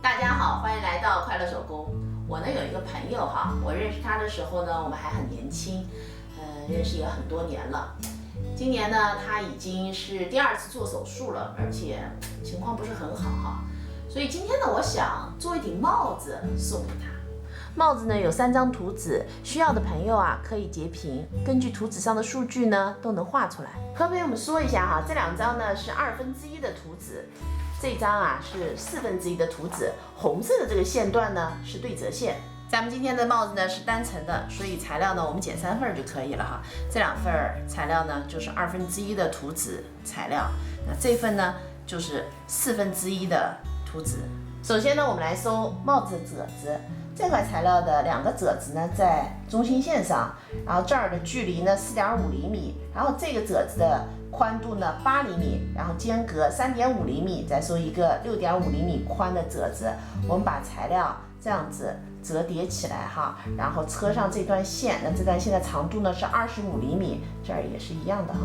大家好，欢迎来到快乐手工。我呢有一个朋友哈，我认识他的时候呢，我们还很年轻，认识也很多年了。今年呢，他已经是第2次做手术了，而且情况不是很好哈。所以今天呢，我想做一顶帽子送给他。帽子呢有3张图纸，需要的朋友啊可以截屏，根据图纸上的数据呢都能画出来。和朋友们说一下哈，这2张呢是1/2的图纸。这张啊是1/4的图纸，红色的这个线段呢是对折线。咱们今天的帽子呢是单层的，所以材料呢我们剪3份就可以了哈。这2份材料呢就是1/2的图纸材料，那这份呢就是1/4的图纸。首先呢，我们来收帽子的褶子。这块材料的2个褶子呢在中心线上，然后这儿的距离呢4.5厘米，然后这个褶子的宽度呢8厘米，然后间隔3.5厘米，再收一个6.5厘米宽的褶子。我们把材料这样子折叠起来哈，然后车上这段线，那这段线的长度呢是25厘米，这儿也是一样的哈。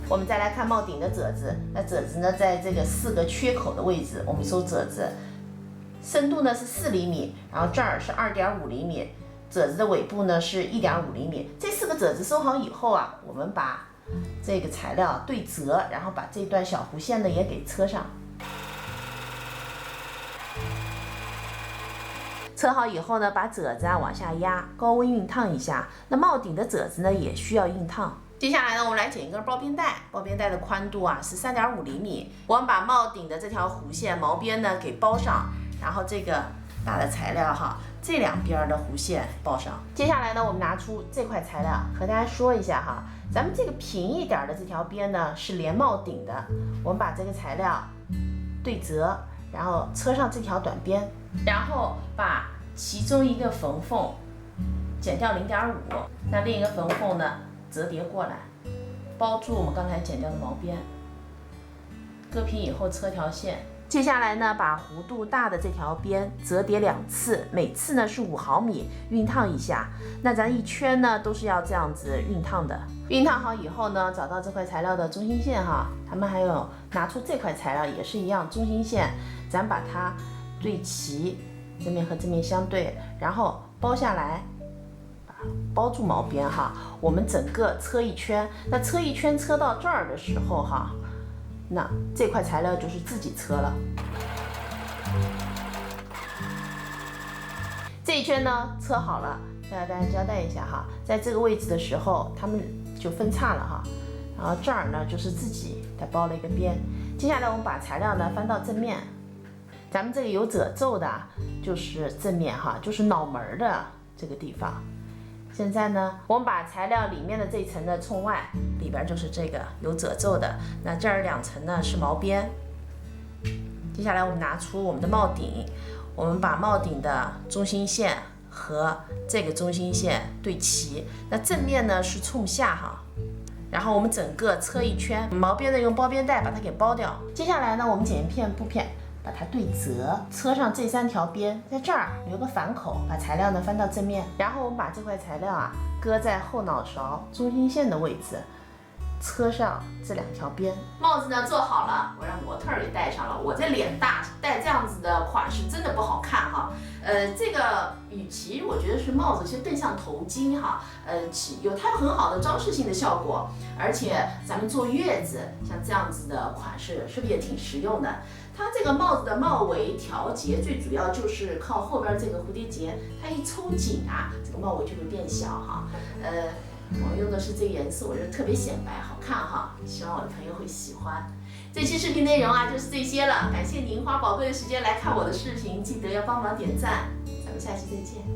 我们再来看帽顶的褶子，那褶子呢在这个4个缺口的位置，我们收褶子。深度呢是4厘米，然后这儿是2.5厘米，褶子的尾部呢是1.5厘米。这4个褶子收好以后啊，我们把这个材料对折，然后把这段小弧线呢也给车上。车好以后呢，把褶子啊往下压，高温熨烫一下。那帽顶的褶子呢也需要熨烫。接下来呢，我们来剪一根包边带，包边带的宽度啊是3.5厘米。我们把帽顶的这条弧线毛边呢给包上。然后这个大的材料哈，这2边的弧线包上。接下来呢，我们拿出这块材料，和大家说一下哈，咱们这个平一点的这条边呢是连帽顶的，我们把这个材料对折，然后车上这条短边，然后把其中一个缝缝剪掉0.5，那另一个缝缝呢折叠过来，包住我们刚才剪掉的毛边，割平以后车条线。接下来呢，把弧度大的这条边折叠2次，每次呢是5毫米，熨烫一下。那咱一圈呢都是要这样子熨烫的。熨烫好以后呢，找到这块材料的中心线哈，咱们还有拿出这块材料也是一样，中心线，咱把它对齐，这面和这面相对，然后包下来，包住毛边哈。我们整个车一圈，那车一圈车到这儿的时候哈。那这块材料就是自己车了。这一圈呢车好了，再来大家交代一下哈，在这个位置的时候，它们就分叉了哈。然后这儿呢就是自己再包了一个边。接下来我们把材料呢翻到正面，咱们这个有褶皱的，就是正面哈，就是脑门的这个地方。现在呢，我们把材料里面的这层呢冲外，里边就是这个有褶皱的。那这儿2层呢是毛边。接下来我们拿出我们的帽顶，我们把帽顶的中心线和这个中心线对齐。那正面呢是冲下哈，然后我们整个车一圈，毛边呢用包边带把它给包掉。接下来呢，我们剪一片布片。把它对折，车上这3条边，在这儿留个反口，把材料呢翻到正面，然后我们把这块材料啊搁在后脑勺中心线的位置，车上这2条边。帽子呢做好了，我让模特给戴上了。我这脸大，戴这样子的款式真的不好看哈。这个与其我觉得是帽子，其实更像头巾哈。有它很好的装饰性的效果，而且咱们坐月子像这样子的款式，是不是也挺实用的？它这个帽子的帽围调节最主要就是靠后边这个蝴蝶结，它一抽紧啊，这个帽围就会变小哈。我用的是这个颜色，我觉得特别显白，好看哈，希望我的朋友会喜欢。这期视频内容啊就是这些了，感谢您花宝贵的时间来看我的视频，记得要帮忙点赞，咱们下期再见。